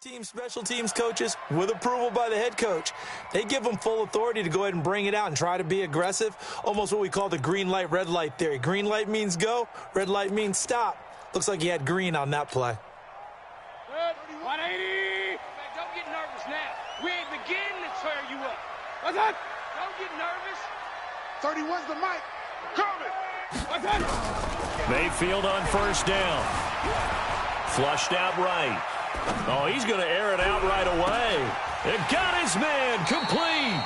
Team special teams coaches, with approval by the head coach, they give them full authority to go ahead and bring it out and try to be aggressive, almost what we call the green light, red light theory. Green light means go, red light means stop. Looks like he had green on that play. Good. 180. Don't get nervous now. We ain't beginning to tear you up. What's that? Don't get nervous. 31's the mic. Coming. What's that? Mayfield on first down. Flushed out right. Oh, he's going to air it out right away. It got his man complete.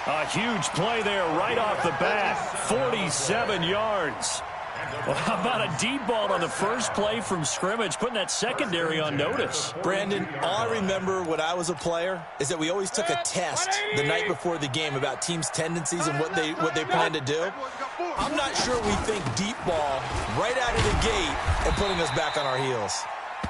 A huge play there right off the bat. 47 yards. Well, how about a deep ball on the first play from scrimmage, putting that secondary on notice? Brandon, all I remember when I was a player is that we always took a test the night before the game about teams' tendencies and what they plan to do. I'm not sure we think deep ball right out of the gate and putting us back on our heels.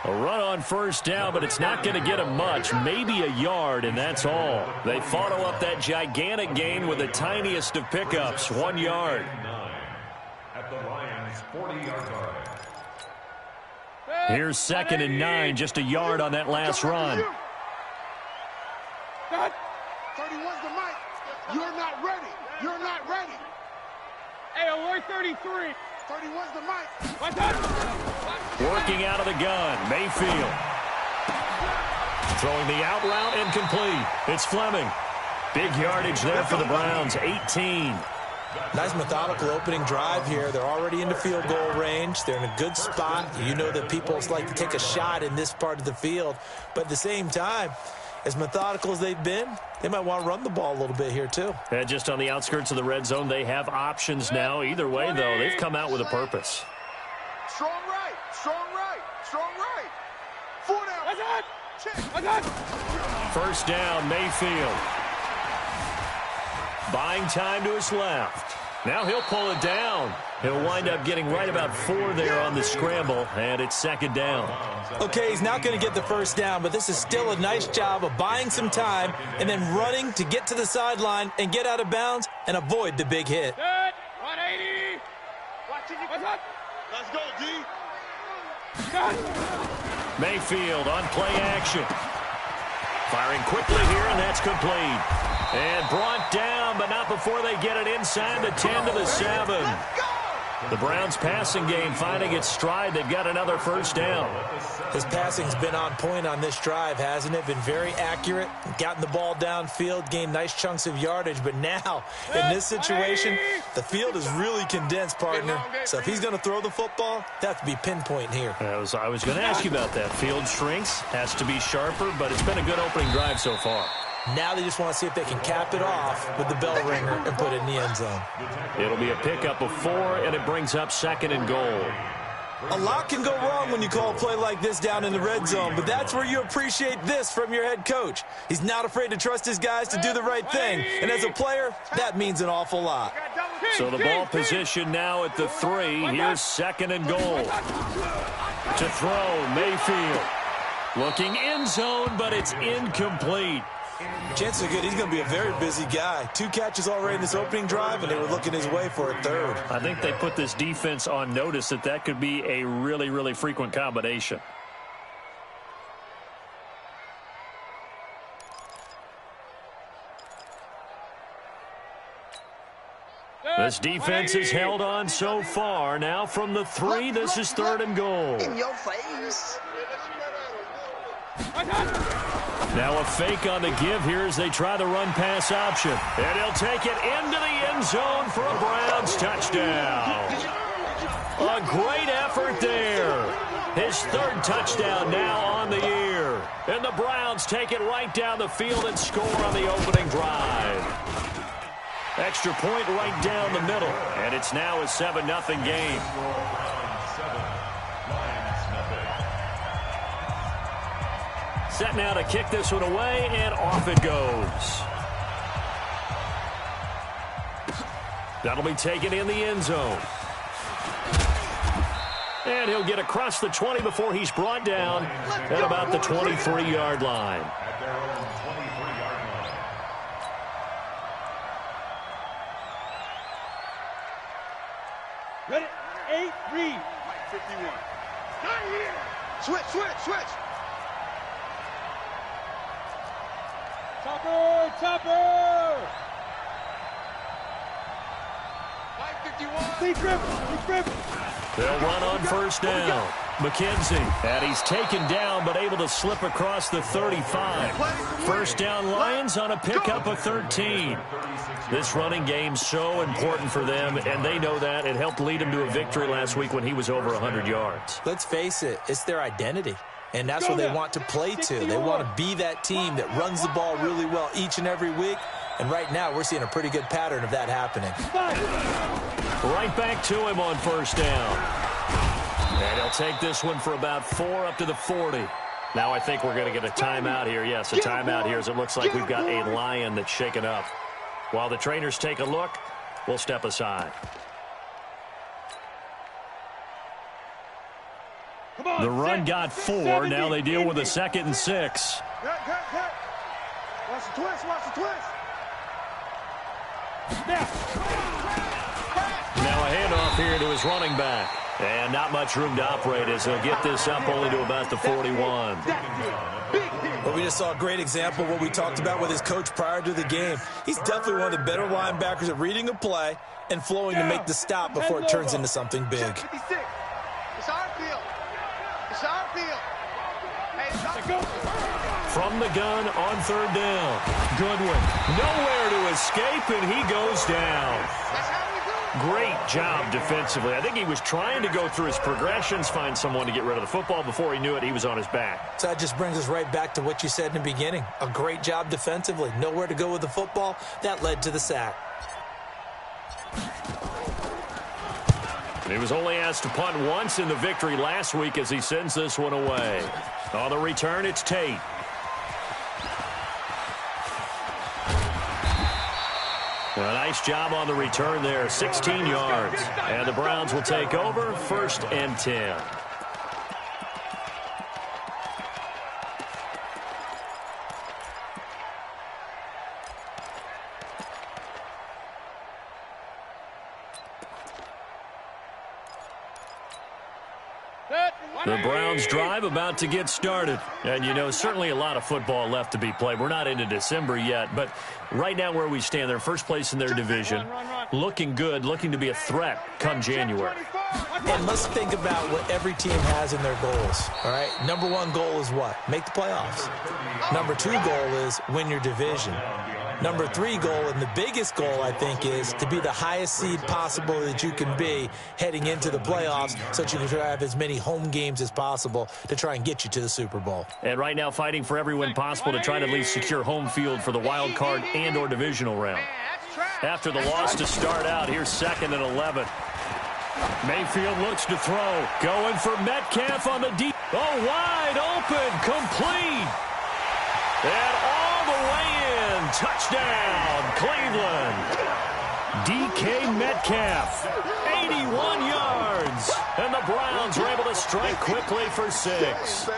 A run on first down, but it's not going to get him much. Maybe a yard, and that's all. They follow up that gigantic gain with the tiniest of pickups, 1 yard. At the Lions' 40-yard line. Here's 2nd and 9, just a yard on that last run. 31's the mic. You're not ready. You're not ready. Hey, alert 33. 31's the mic. What's that? Working out of the gun, Mayfield. Throwing the out route incomplete. It's Fleming. Big yardage there for the Browns, 18. Nice methodical opening drive here. They're already into field goal range. They're in a good spot. You know that people like to take a shot in this part of the field. But at the same time, as methodical as they've been, they might want to run the ball a little bit here too. And just on the outskirts of the red zone, they have options now. Either way, though, they've come out with a purpose. Strong right. Strong right. Strong right. 4 down. What's that? Check. What's that? First down, Mayfield. Buying time to his left. Now he'll pull it down. He'll wind up getting right about 4 there on the scramble, and it's 2nd down. Okay, he's not going to get the first down, but this is still a nice job of buying some time and then running to get to the sideline and get out of bounds and avoid the big hit. Good. 180. Watch it. What's that? Let's go, D. Good. Mayfield on play action. Firing quickly here, and that's complete. And brought down, but not before they get it inside the 10 to the 7. The Browns' passing game finding its stride. They've got another first down. His passing's been on point on this drive, hasn't it? Been very accurate, gotten the ball downfield, gained nice chunks of yardage. But now, in this situation, the field is really condensed, partner. So if he's going to throw the football, they have to be pinpoint here. I was going to ask you about that. Field shrinks, has to be sharper, but it's been a good opening drive so far. Now they just want to see if they can cap it off with the bell ringer and put it in the end zone. It'll be a pickup of 4, and it brings up 2nd and goal. A lot can go wrong when you call a play like this down in the red zone, but that's where you appreciate this from your head coach. He's not afraid to trust his guys to do the right thing, and as a player, that means an awful lot. So the ball position now at the 3. Here's 2nd and goal. To throw, Mayfield. Looking end zone, but it's incomplete. Chances are good he's going to be a very busy guy. 2 catches already in this opening drive, and they were looking his way for a 3rd. I think they put this defense on notice that could be a really, really frequent combination. This defense has held on so far. Now from the 3, this is 3rd and goal. In your face. Now a fake on the give here as they try the run-pass option. And he'll take it into the end zone for a Browns touchdown. A great effort there. His 3rd touchdown now on the year. And the Browns take it right down the field and score on the opening drive. Extra point right down the middle. And it's now a 7-0 game. Set now to kick this one away, and off it goes. That'll be taken in the end zone. And he'll get across the 20 before he's brought down at about the 23-yard line. Ready? 8, read. 51. Not here. Switch. Topper! Topper! 551. They'll run on first down. McKenzie, and he's taken down but able to slip across the 35. First down Lions on a pickup of 13. This running game's so important for them, and they know that. It helped lead him to a victory last week when he was over 100 yards. Let's face it, it's their identity. And that's what they want to play to. They want to be that team that runs the ball really well each and every week. And right now, we're seeing a pretty good pattern of that happening. Right back to him on first down. And he'll take this one for about 4 up to the 40. Now I think we're going to get a timeout here. Yes, a timeout here as it looks like we've got a Lion that's shaken up. While the trainers take a look, we'll step aside. The run got 4. Now they deal with a 2nd and 6. Watch the twist. Watch the twist. Now a handoff here to his running back. And not much room to operate as he'll get this up only to about the 41. Well, we just saw a great example of what we talked about with his coach prior to the game. He's definitely one of the better linebackers at reading a play and flowing to make the stop before it turns into something big. 56. It's our field. It's our field. Hey, it's our field. From the gun on third down. Goodwin nowhere to escape, and he goes down. That's how we do it. Great job defensively. I think he was trying to go through his progressions, find someone to get rid of the football. Before he knew it, he was on his back. So that just brings us right back to what you said in the beginning. A great job defensively. Nowhere to go with the football. That led to the sack. He was only asked to punt once in the victory last week as he sends this one away. On the return, it's Tate. A nice job on the return there, 16 yards. And the Browns will take over, 1st and 10. The Browns drive about to get started. And, you know, certainly a lot of football left to be played. We're not into December yet, but right now where we stand, they're first place in their division. Looking good, looking to be a threat come January. And let's think about what every team has in their goals, all right? Number 1 goal is what? Make the playoffs. Number 2 goal is win your division. Number 3 goal, and the biggest goal, I think, is to be the highest seed possible that you can be heading into the playoffs so that you can try to have as many home games as possible to try and get you to the Super Bowl. And right now fighting for every win possible to try to at least secure home field for the wild card and or divisional round. After the loss to start out, here's 2nd and 11. Mayfield looks to throw. Going for Metcalf on the deep. Oh, wide open. Complete. And all the way in. Touchdown, Cleveland. DK Metcalf, 81 yards. And the Browns are able to strike quickly for 6.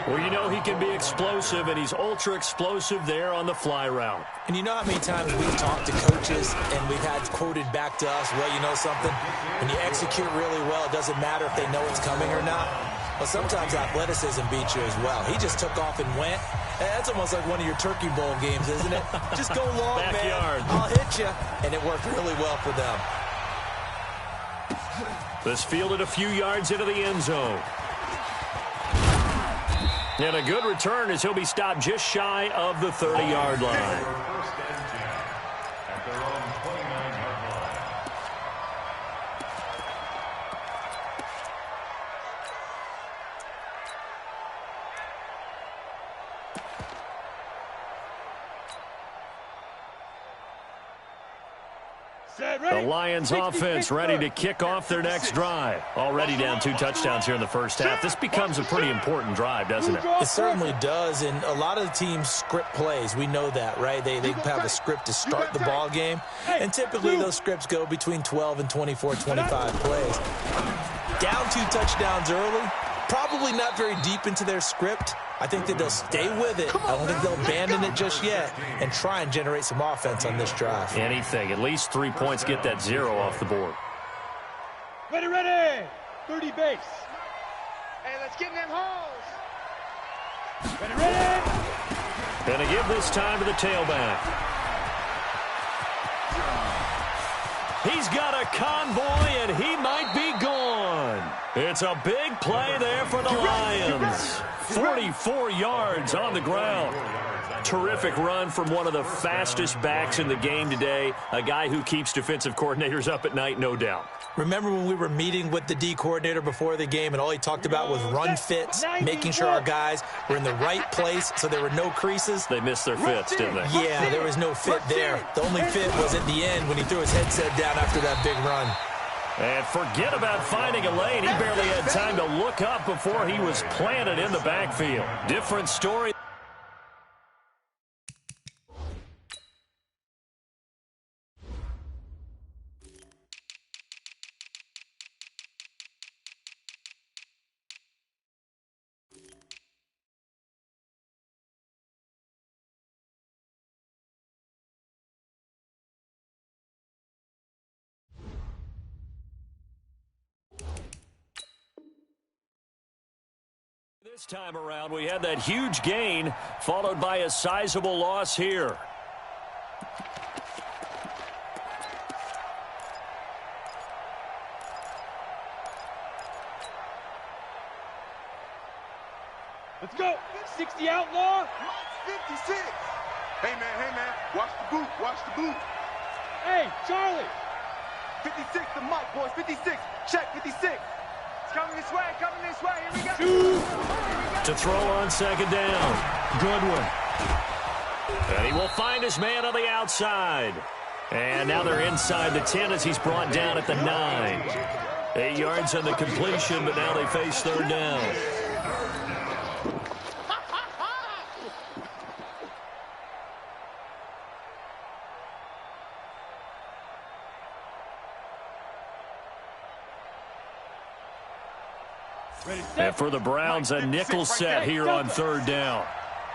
Well, you know he can be explosive, and he's ultra-explosive there on the fly route. And you know how many times we've talked to coaches and we've had quoted back to us, well, you know something? When you execute really well, it doesn't matter if they know it's coming or not. Well, sometimes athleticism beats you as well. He just took off and went. That's almost like one of your Turkey Bowl games, isn't it? Just go long, Backyard. man. I'll hit you. And it worked really well for them. This fielded a few yards into the end zone. And a good return as he'll be stopped just shy of the 30-yard line. The Lions offense ready to kick off their next drive. Already down 2 touchdowns here in the first half. This becomes a pretty important drive, doesn't it? It certainly does, and a lot of the teams script plays. We know that, right? They have a script to start the ball game, and typically those scripts go between 12 and 24, 25 plays. Down 2 touchdowns early, probably not very deep into their script. I think that they'll stay with it. I don't think they'll abandon it just yet and try and generate some offense on this drive. Anything. At least 3 points, get that 0 off the board. Ready, ready. 30 base. Hey, let's get in them holes. Ready, ready. Going to give this time to the tailback. He's got a convoy, and he might be gone. It's a big play there for the Lions. 44 yards on the ground. Terrific run from one of the fastest backs in the game today, a guy who keeps defensive coordinators up at night, no doubt. Remember when we were meeting with the D coordinator before the game and all he talked about was run fits, making sure our guys were in the right place so there were no creases? They missed their fits, didn't they? Yeah, there was no fit there. The only fit was at the end when he threw his headset down after that big run. And forget about finding a lane. He barely had time to look up before he was planted in the backfield. Different story. This time around, we had that huge gain, followed by a sizable loss here. Let's go. 60 outlaw. 56. Hey, man. Watch the boot. Watch the boot. Hey, Charlie. 56 the Mike, boys. 56. Check 56. It's coming this way. Here we go. To throw on second down. Goodwin. And he will find his man on the outside. And now they're inside the 10 as he's brought down at the 9. 8 yards on the completion, but now they face third down. And for the Browns, a nickel set here on third down.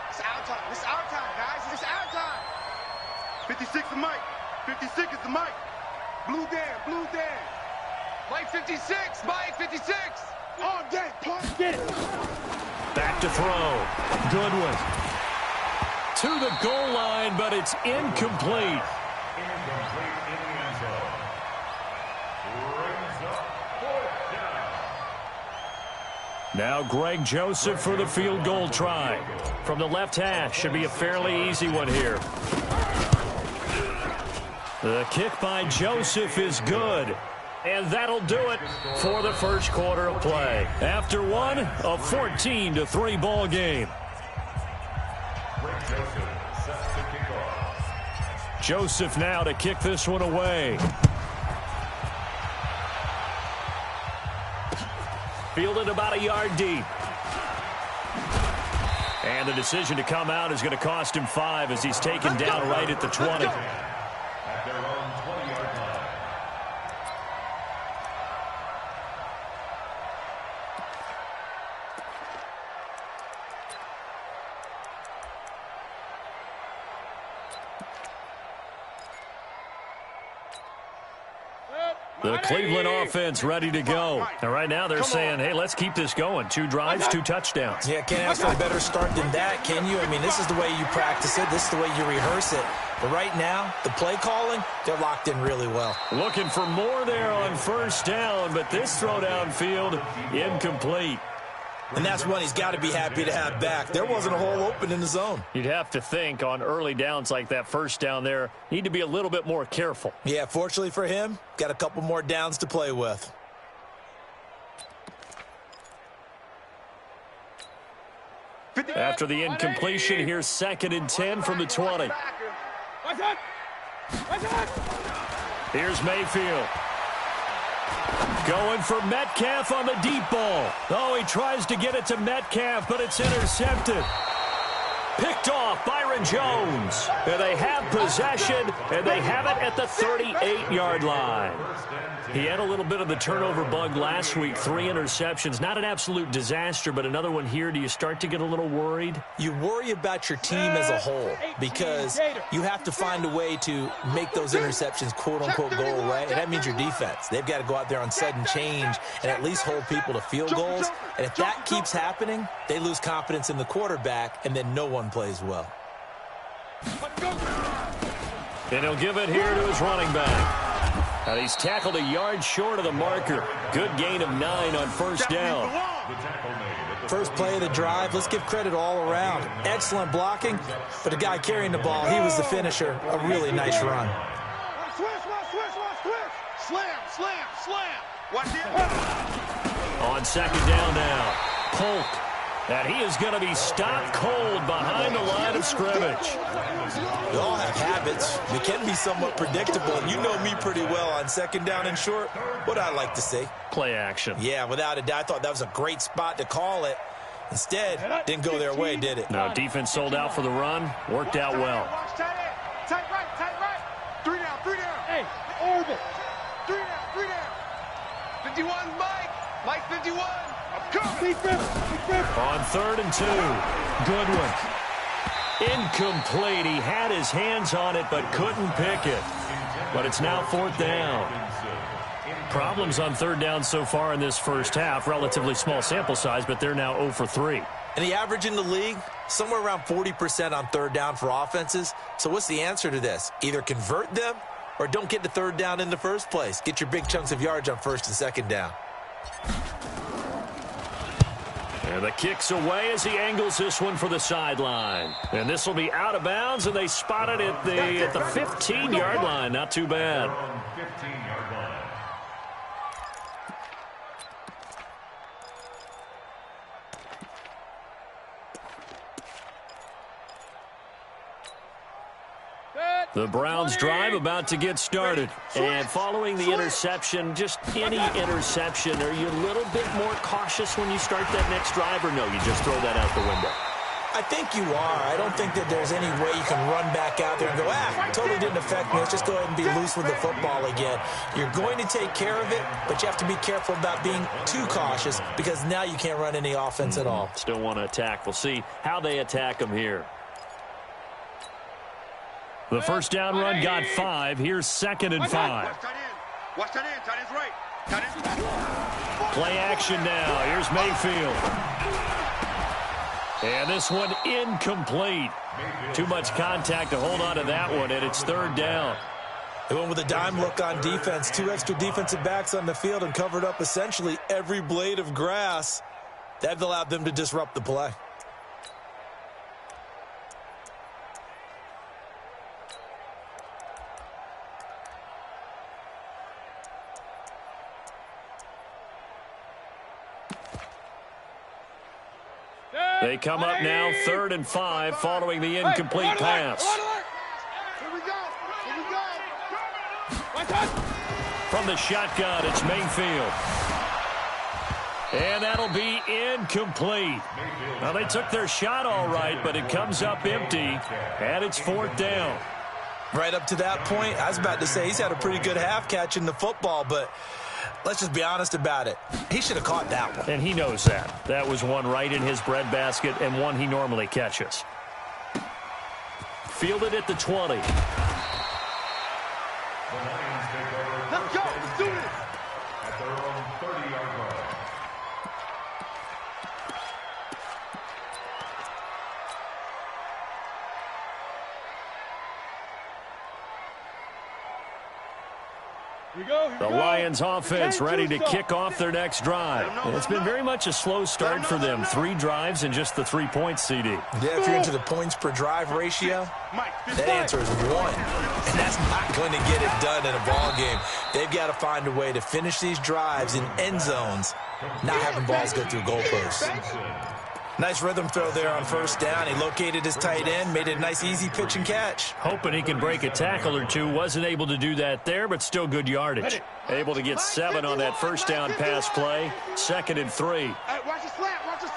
It's our time. It's our time, guys. It's our time. 56 is Mike. 56 is the Mike. Blue Dan. Mike 56. Mike 56. All day. Get it. Back to throw. Goodwin. To the goal line, but it's incomplete. Now Greg Joseph for the field goal try. From the left hash, should be a fairly easy one here. The kick by Joseph is good. And that'll do it for the first quarter of play. After one, a 14-3 ball game. Joseph now to kick this one away. Fielded about a yard deep. And the decision to come out is going to cost him 5 as he's taken down right at the 20. At their own 20-yard line. The Cleveland offense ready to go. And right now they're saying, hey, let's keep this going. 2 drives, 2 touchdowns. Yeah, can't ask for a better start than that, can you? I mean, this is the way you practice it. This is the way you rehearse it. But right now, the play calling, they're locked in really well. Looking for more there on first down, but this throw downfield, incomplete. And that's one he's got to be happy to have back. There wasn't a hole open in the zone. You'd have to think on early downs like that first down there, need to be a little bit more careful. Yeah, fortunately for him, got a couple more downs to play with. After the incompletion, here's 2nd and 10 from the 20. Here's Mayfield. Going for Metcalf on the deep ball. Oh, he tries to get it to Metcalf, but it's intercepted. Picked off Byron Jones. And they have possession, and they have it at the 38-yard line. He had a little bit of the turnover bug last week, 3 interceptions. Not an absolute disaster, but another one here. Do you start to get a little worried? You worry about your team as a whole because you have to find a way to make those interceptions, quote-unquote, go away. And that means your defense. They've got to go out there on sudden change and at least hold people to field goals. And if that keeps happening, they lose confidence in the quarterback, and then no one plays well. And he'll give it here to his running back. And he's tackled a yard short of the marker. Good gain of 9 on first down. First play of the drive, let's give credit all around. Excellent blocking, but the guy carrying the ball, he was the finisher. A really nice run. Switch. Slam. Watch it. On second down now, Polk. And he is going to be stopped cold behind the line of scrimmage. We all have habits. They can be somewhat predictable. And you know me pretty well on second down and short. What I like to say? Play action. Yeah, without a doubt. I thought that was a great spot to call it. Instead, didn't go their way, did it? No, defense sold out for the run. Worked out well. Watch tight end. Tight right. 3 down. Hey, orbit. 3 down. 51, Mike 51. I'm coming. Deep grip. On 3rd and 2. Goodwin. Incomplete. He had his hands on it but couldn't pick it. But it's now 4th down. Problems on 3rd down so far in this first half. Relatively small sample size, but they're now 0 for 3. And the average in the league, somewhere around 40% on 3rd down for offenses. So what's the answer to this? Either convert them or don't get to 3rd down in the first place. Get your big chunks of yards on 1st and 2nd down. And the kick's away as he angles this one for the sideline. And this will be out of bounds, and they spot it at the 15-yard line. Not too bad. 15-yard line. The Browns drive about to get started. And following the interception, just any interception, are you a little bit more cautious when you start that next drive, or no, you just throw that out the window? I think you are. I don't think that there's any way you can run back out there and go, totally didn't affect me. Let's just go ahead and be loose with the football again. You're going to take care of it, but you have to be careful about being too cautious because now you can't run any offense at all. Still want to attack. We'll see how they attack them here. The first down run got 5. Here's 2nd and 5. Watch tight end. Tight end's right. Tight end. Play action now. Here's Mayfield. And this one incomplete. Too much contact to hold on to that one, and it's 3rd down. They went with a dime look on defense. 2 extra defensive backs on the field and covered up essentially every blade of grass. That allowed them to disrupt the play. They come up now 3rd and 5 following the incomplete pass. Here we go. From the shotgun, it's Mayfield. And that'll be incomplete. Well, they took their shot all right, but it comes up empty, and it's 4th down. Right up to that point, I was about to say he's had a pretty good half catching the football, but let's just be honest about it. He should have caught that one. And he knows that. That was one right in his breadbasket and one he normally catches. Fielded at the 20. Let's go. Let's do this. At their own 30-yard line. The Lions offense ready to kick off their next drive. It's been very much a slow start for them. 3 drives and just the 3 points, CD. Yeah, if you're into the points per drive ratio, that answer is 1. And that's not going to get it done in a ball game. They've got to find a way to finish these drives in end zones, not having balls go through goalposts. Nice rhythm throw there on 1st down. He located his tight end, made it a nice, easy pitch and catch. Hoping he can break a tackle or 2. Wasn't able to do that there, but still good yardage. Able to get 7 on that 1st down pass play. 2nd and 3. Hey, watch the slant. Watch the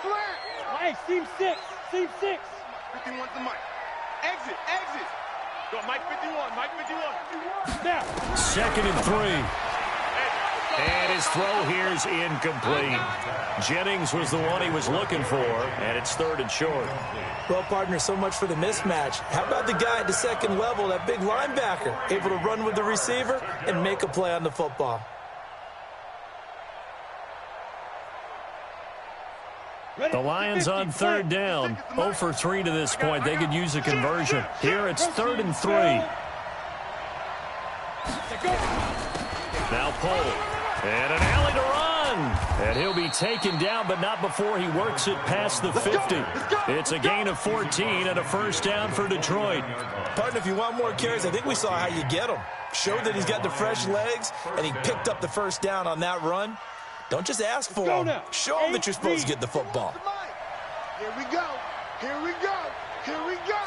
slant. Hey, seam 6. 51's the Mike. Exit. Go, Mike 51. Now. 2nd and 3. And his throw here is incomplete. Jennings was the one he was looking for, and it's 3rd and short. Well, partner, so much for the mismatch. How about the guy at the 2nd level, that big linebacker, able to run with the receiver and make a play on the football? The Lions on third down. 0 for 3 to this point. They could use a conversion. Here it's 3rd and 3. Now Pohl. And an alley to run. And he'll be taken down, but not before he works it past the 50. It's a gain of 14 and a first down for Detroit. Partner, if you want more carries, I think we saw how you get them. Showed that he's got the fresh legs, and he picked up the first down on that run. Don't just ask for him. Show him that you're supposed to get the football. Here we go. Here we go. Here we go.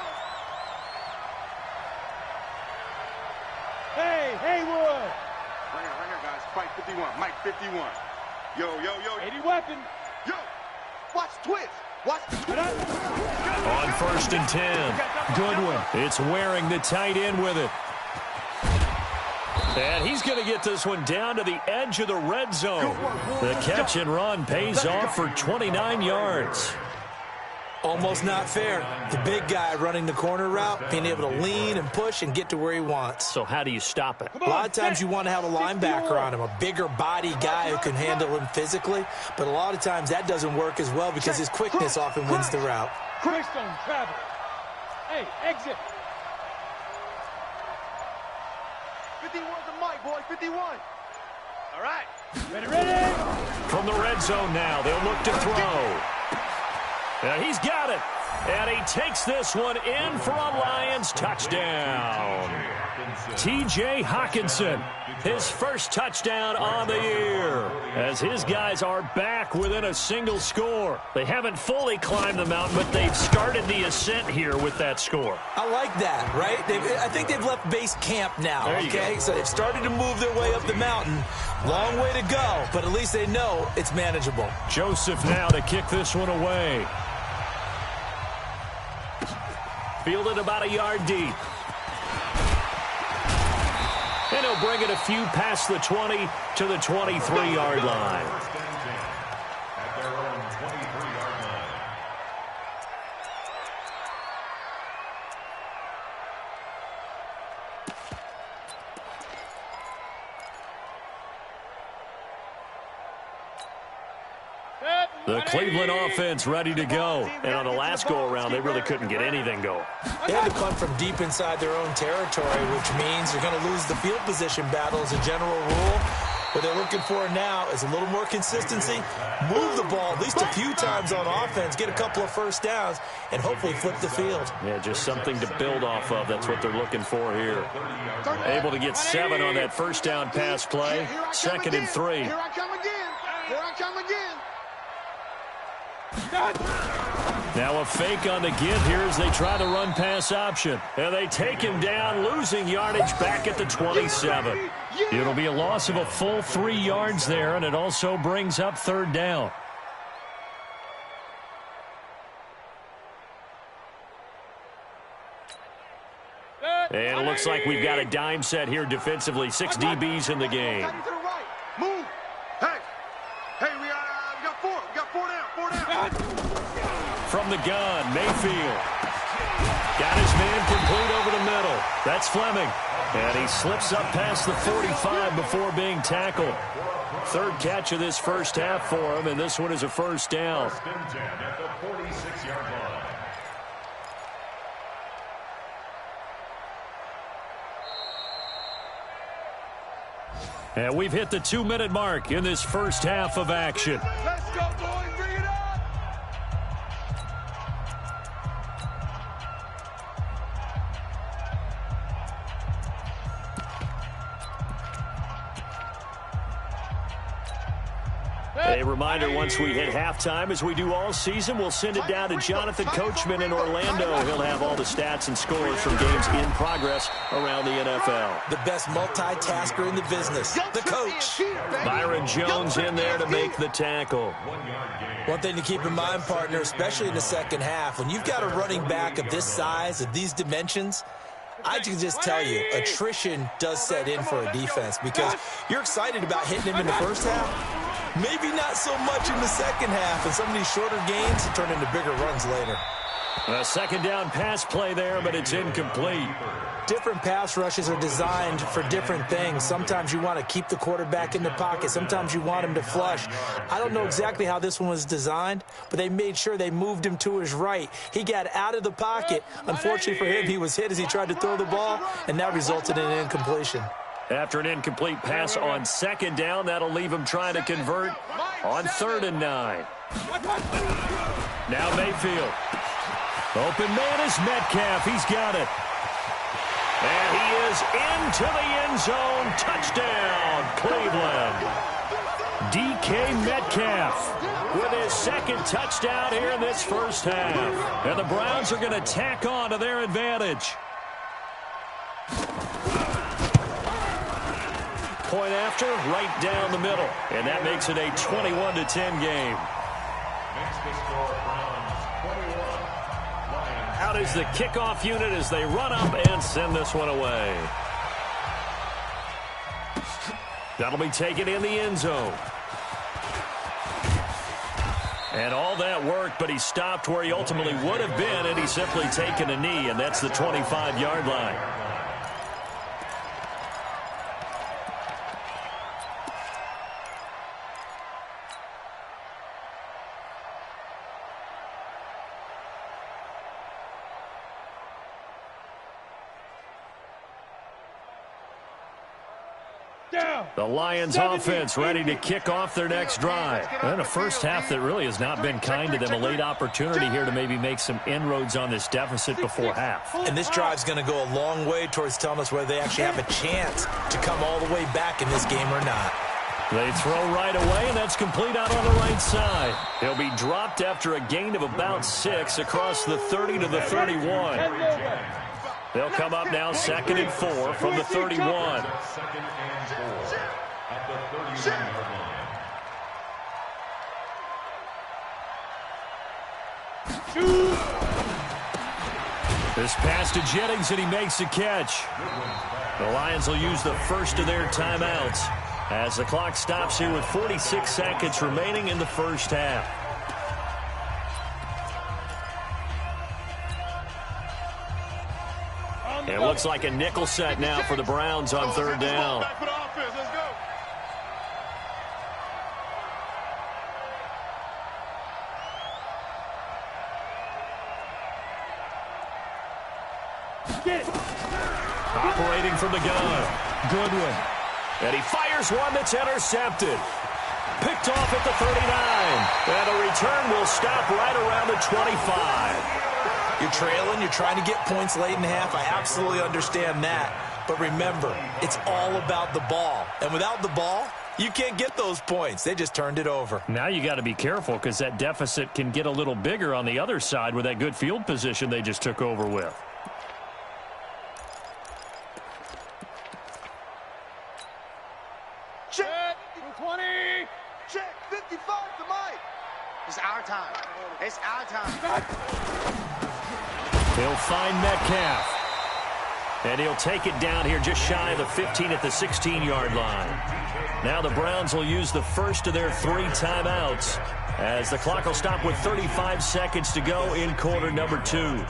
Hey, Haywood. Right here, guys. Fight 51. Mike 51. Yo. 80 weapon. Yo. Watch twist. Watch On 1st and 10. Goodwin. It's wearing the tight end with it. And he's going to get this one down to the edge of the red zone. The catch and run pays off for 29 yards. Almost not fair. The big guy running the corner route, being able to lean and push and get to where he wants. So how do you stop it? A lot of times you want to have a linebacker on him, a bigger body guy who can handle him physically. But a lot of times that doesn't work as well because his quickness often wins the route. Christone, travel. Hey, exit. 51's the mic, boy. 51. All right. Ready. From the red zone now, they'll look to throw. And he's got it. And he takes this one in for a Lions touchdown. T.J. Hockenson, his first touchdown on the year, as his guys are back within a single score. They haven't fully climbed the mountain, but they've started the ascent here with that score. I like that, right? I think they've left base camp now, okay? So they've started to move their way up the mountain. Long way to go, but at least they know it's manageable. Joseph now to kick this one away. Fielded about a yard deep. And he'll bring it a few past the 20 to the 23-yard line. At their own 23-yard line. The Cleveland offense ready to go. And on the last go-around, they really couldn't get anything going. They had to punt from deep inside their own territory, which means they're going to lose the field position battle as a general rule. What they're looking for now is a little more consistency, move the ball at least a few times on offense, get a couple of first downs, and hopefully flip the field. Yeah, just something to build off of. That's what they're looking for here. Able to get 7 on that first down pass play. 2nd and 3. Here I come again. Here I come again. Now a fake on the give here as they try the run-pass option. And they take him down, losing yardage back at the 27. It'll be a loss of a full 3 yards there, and it also brings up 3rd down. And it looks like we've got a dime set here defensively. 6 DBs in the game. Move. Hey, we got 4. We got 4 down. 4 down. From the gun, Mayfield. Got his man complete over the middle. That's Fleming. And he slips up past the 45 before being tackled. 3rd catch of this first half for him, and this one is a first down. First and 10 at the 46-yard line. And we've hit the 2-minute mark in this first half of action. Let's go, boys. Bring it up. A reminder, once we hit halftime, as we do all season, we'll send it down to Jonathan Coachman in Orlando. He'll have all the stats and scores from games in progress around the NFL. The best multitasker in the business, the coach. Byron Jones in there to make the tackle. One thing to keep in mind, partner, especially in the second half, when you've got a running back of this size, of these dimensions, I can just tell you, attrition does set in for a defense because you're excited about hitting him in the first half. Maybe not so much in the second half, and some of these shorter gains turn into bigger runs later. A second down pass play there, but it's incomplete. Different pass rushes are designed for different things. Sometimes you want to keep the quarterback in the pocket. Sometimes you want him to flush. I don't know exactly how this one was designed, but they made sure they moved him to his right. He got out of the pocket. Unfortunately for him, he was hit as he tried to throw the ball, and that resulted in an incompletion. After an incomplete pass on second down, that'll leave him trying to convert on 3rd and 9. Now Mayfield. Open man is Metcalf. He's got it. And he is into the end zone. Touchdown, Cleveland. DK Metcalf with his second touchdown here in this first half. And the Browns are going to tack on to their advantage. Point after, right down the middle. And that makes it a 21-10 game. Makes the score Browns 21. Out is the kickoff unit as they run up and send this one away. That'll be taken in the end zone. And all that worked, but he stopped where he ultimately would have been, and he's simply taken a knee, and that's the 25-yard line. The Lions offense ready to kick off their next drive. And a first half that really has not been kind to them. A late opportunity here to maybe make some inroads on this deficit before half. And this drive's going to go a long way towards telling us whether they actually have a chance to come all the way back in this game or not. They throw right away, and that's complete out on the right side. He'll be dropped after a gain of about 6 across the 30 to the 31. They'll come up now 2nd and 4 from the 31. 2nd and 4 at the 31-yard line. This pass to Jennings, and he makes the catch. The Lions will use the first of their timeouts as the clock stops here with 46 seconds remaining in the first half. It looks like a nickel set now for the Browns on 3rd down. Operating from the gun. Goodwin. And he fires one that's intercepted. Picked off at the 39. And the return will stop right around the 25. You're trailing, you're trying to get points late in the half. I absolutely understand that. But remember, it's all about the ball. And without the ball, you can't get those points. They just turned it over. Now you got to be careful because that deficit can get a little bigger on the other side with that good field position they just took over with. Check 20. Check 55 to Mike. It's our time. It's our time. He'll find Metcalf. And he'll take it down here just shy of the 15 at the 16-yard line. Now the Browns will use the first of their 3 timeouts as the clock will stop with 35 seconds to go in quarter number 2.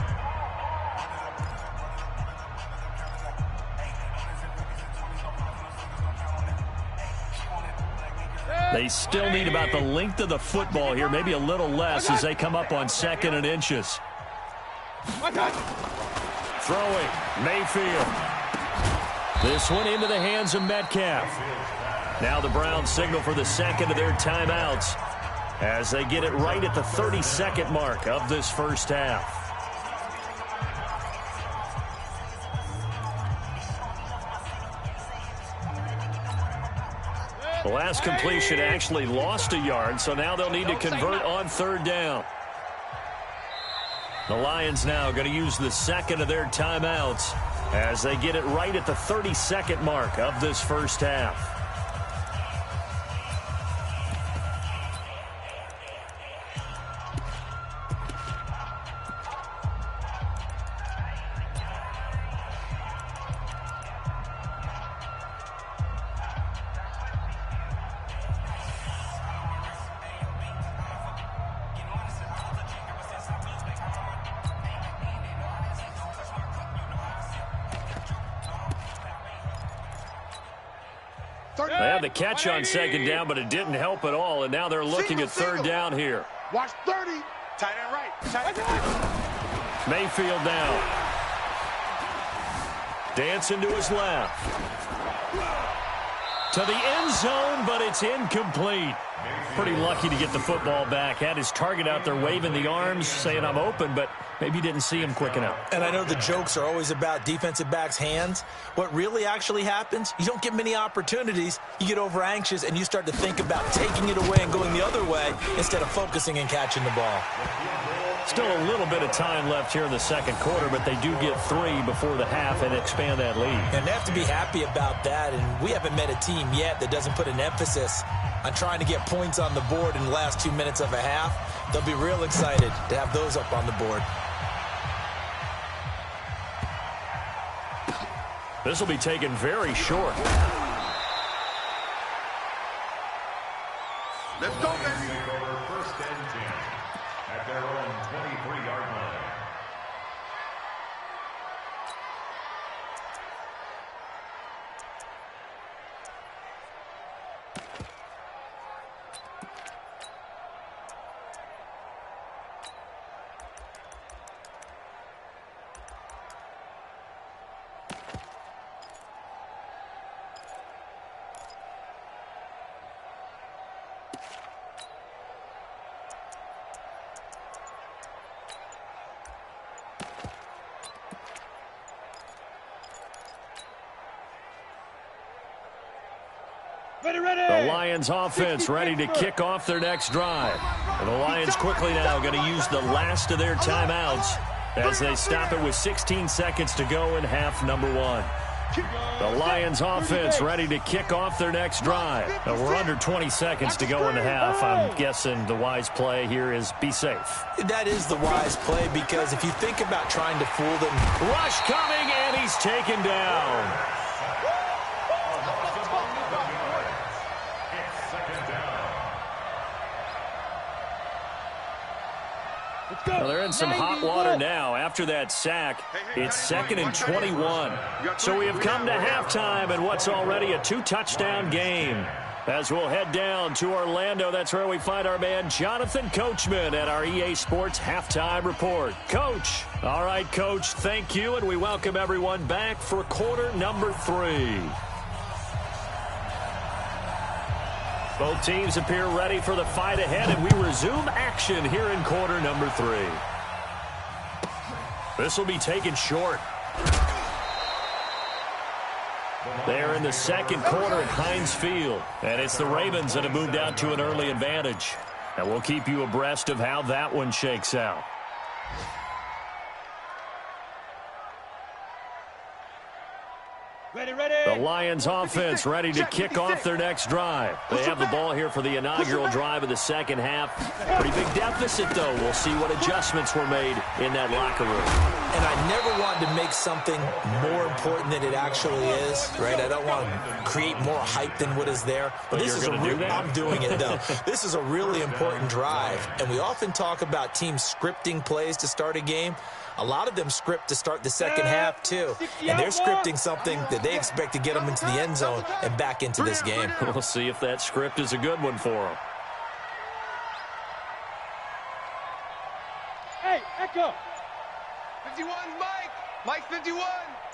They still need about the length of the football here, maybe a little less as they come up on 2nd and inches. Throwing, Mayfield. This one into the hands of Metcalf. Now the Browns signal for the second of their timeouts as they get it right at the 30-second mark of this first half. The last completion actually lost a yard, so now they'll need to convert on 3rd down. The Lions now going to use the second of their timeouts as they get it right at the 30-second mark of this first half. They had the catch on second down, but it didn't help at all, and now they're looking at third down here. Watch 30. Tight end right. Tight end. Mayfield down. Dancing to his left. To the end zone, but it's incomplete. Pretty lucky to get the football back. Had his target out there waving the arms, saying I'm open, but maybe didn't see him quick enough. And I know the jokes are always about defensive backs' hands. What really actually happens, you don't get many opportunities. You get over anxious, and you start to think about taking it away and going the other way instead of focusing and catching the ball. Still a little bit of time left here in the second quarter, but they do get 3 before the half and expand that lead. And they have to be happy about that, and we haven't met a team yet that doesn't put an emphasis on trying to get points on the board in the last 2 minutes of a half. They'll be real excited to have those up on the board. This will be taken very short. Let's go, baby. First and 10 at their own 23-yard line. The Lions offense ready to kick off their next drive. And the Lions quickly now going to use the last of their timeouts as they stop it with 16 seconds to go in half number 1. The Lions offense ready to kick off their next drive. We're under 20 seconds to go in the half. I'm guessing the wise play here is be safe. That is the wise play, because if you think about trying to fool them. Rush coming, and he's taken down. Well, they're in some hot water now. After that sack, it's 2nd and 21. So we have come to halftime and what's already a 2-touchdown game. As we'll head down to Orlando, that's where we find our man Jonathan Coachman at our EA Sports Halftime Report. Coach. All right, Coach, thank you, and we welcome everyone back for quarter number 3. Both teams appear ready for the fight ahead, and we resume action here in quarter number 3. This will be taken short. They're in the second quarter at Heinz Field, and it's the Ravens that have moved out to an early advantage. And we'll keep you abreast of how that one shakes out. The Lions offense ready to kick off their next drive. They have the ball here for the inaugural drive of the second half. Pretty big deficit, though. We'll see what adjustments were made in that locker room. And I never wanted to make something more important than it actually is, right? I don't want to create more hype than what is there. But this is I'm doing it, though. This is a really important drive. And we often talk about teams scripting plays to start a game. A lot of them script to start the second half, too. And they're scripting something that they expect to get them into the end zone and back into this game. We'll see if that script is a good one for them. Hey, Echo. 51, Mike. Mike 51.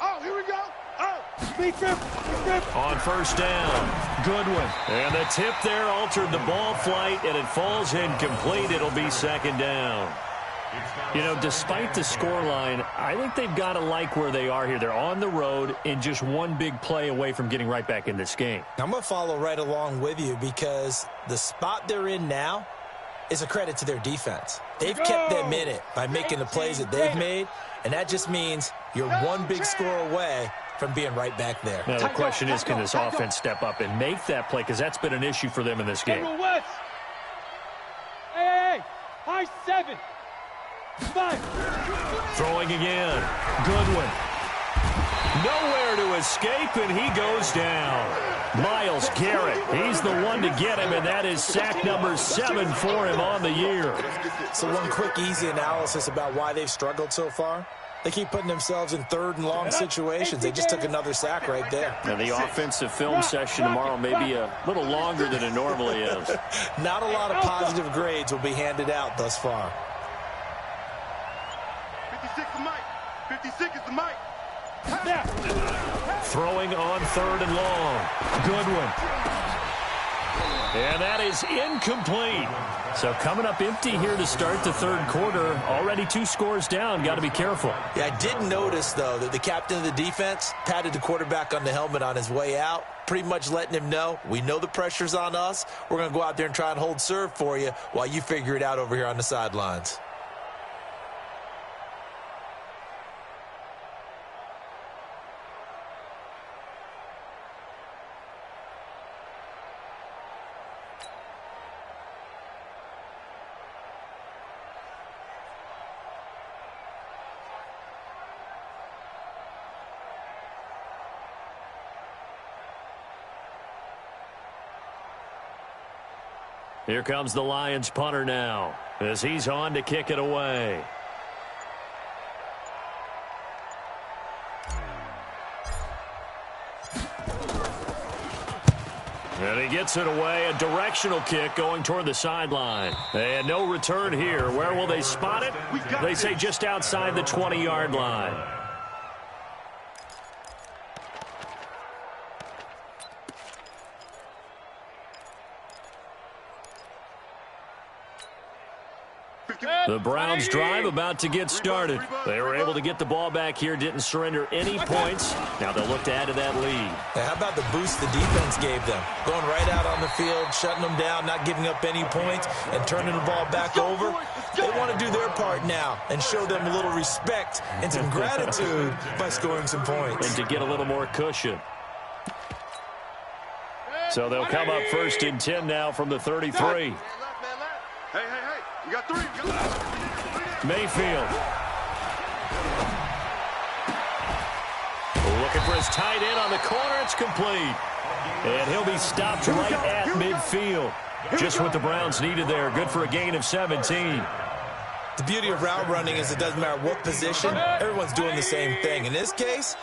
Oh, here we go. Oh. Speed grip. On first down, Goodwin. And the tip there altered the ball flight, and it falls incomplete. It'll be second down. You know, despite the scoreline, I think they've got to like where they are here. They're on the road and just one big play away from getting right back in this game. I'm going to follow right along with you, because the spot they're in now is a credit to their defense. They've kept them in it by making the plays that they've made, and that just means you're one big score away from being right back there. Now, the question is, can this offense step up and make that play, because that's been an issue for them in this game. Hey, high 7. 5. Throwing again. Goodwin. Nowhere to escape, and he goes down. Myles Garrett, he's the one to get him, and that is sack number 7 for him on the year. So one quick, easy analysis about why they've struggled so far. They keep putting themselves in third and long situations. They just took another sack right there. Now, the offensive film session tomorrow may be a little longer than it normally is. Not a lot of positive grades will be handed out thus far. 56 is Mike. 56 is the Mike. Throwing on third and long. Good one. And that is incomplete. So coming up empty here to start the third quarter. Already 2 scores down. Got to be careful. Yeah, I did notice, though, that the captain of the defense patted the quarterback on the helmet on his way out, pretty much letting him know, we know the pressure's on us. We're going to go out there and try and hold serve for you while you figure it out over here on the sidelines. Here comes the Lions punter now as he's on to kick it away. And he gets it away, a directional kick going toward the sideline. And no return here. Where will they spot it? They say just outside the 20-yard line. The Browns drive about to get started. They were able to get the ball back here, didn't surrender any points. Now they'll look to add to that lead. Hey, how about the boost the defense gave them? Going right out on the field, shutting them down, not giving up any points, and turning the ball back over. They want to do their part now and show them a little respect and some gratitude by scoring some points. And to get a little more cushion. So they'll come up first and 10 now from the 33. Hey, you got 3. Mayfield. Looking for his tight end on the corner. It's complete. And he'll be stopped right at midfield. Just what the Browns needed there. Good for a gain of 17. The beauty of route running is it doesn't matter what position. Everyone's doing the same thing. In this case,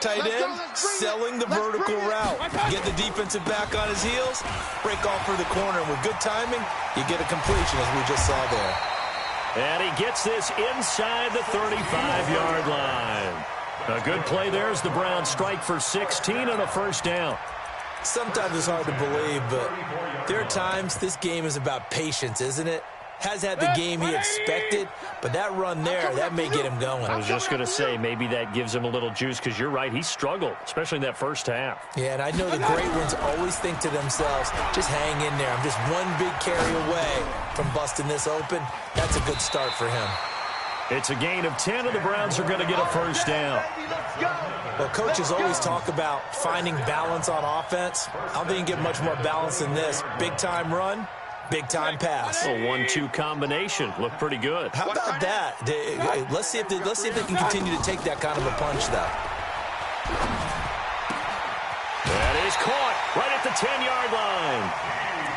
tight end selling the vertical route. Get the defensive back on his heels, break off for the corner. And with good timing, you get a completion as we just saw there. And he gets this inside the 35-yard line. A good play there as the Browns strike for 16 and a first down. Sometimes it's hard to believe, but there are times this game is about patience, isn't it? Has had the game he expected, but that run there, that may get him going. I was just going to say, maybe that gives him a little juice because you're right, he struggled, especially in that first half. Yeah, and I know the great ones always think to themselves, just hang in there. I'm just one big carry away from busting this open. That's a good start for him. It's a gain of 10, and the Browns are going to get a first down. Well, coaches always talk about finding balance on offense. I don't think you can get much more balance than this. Big-time run. Big-time pass. A 1-2 combination. Looked pretty good. How about that? Let's see if they can continue to take that kind of a punch, though. That is caught right at the 10-yard line.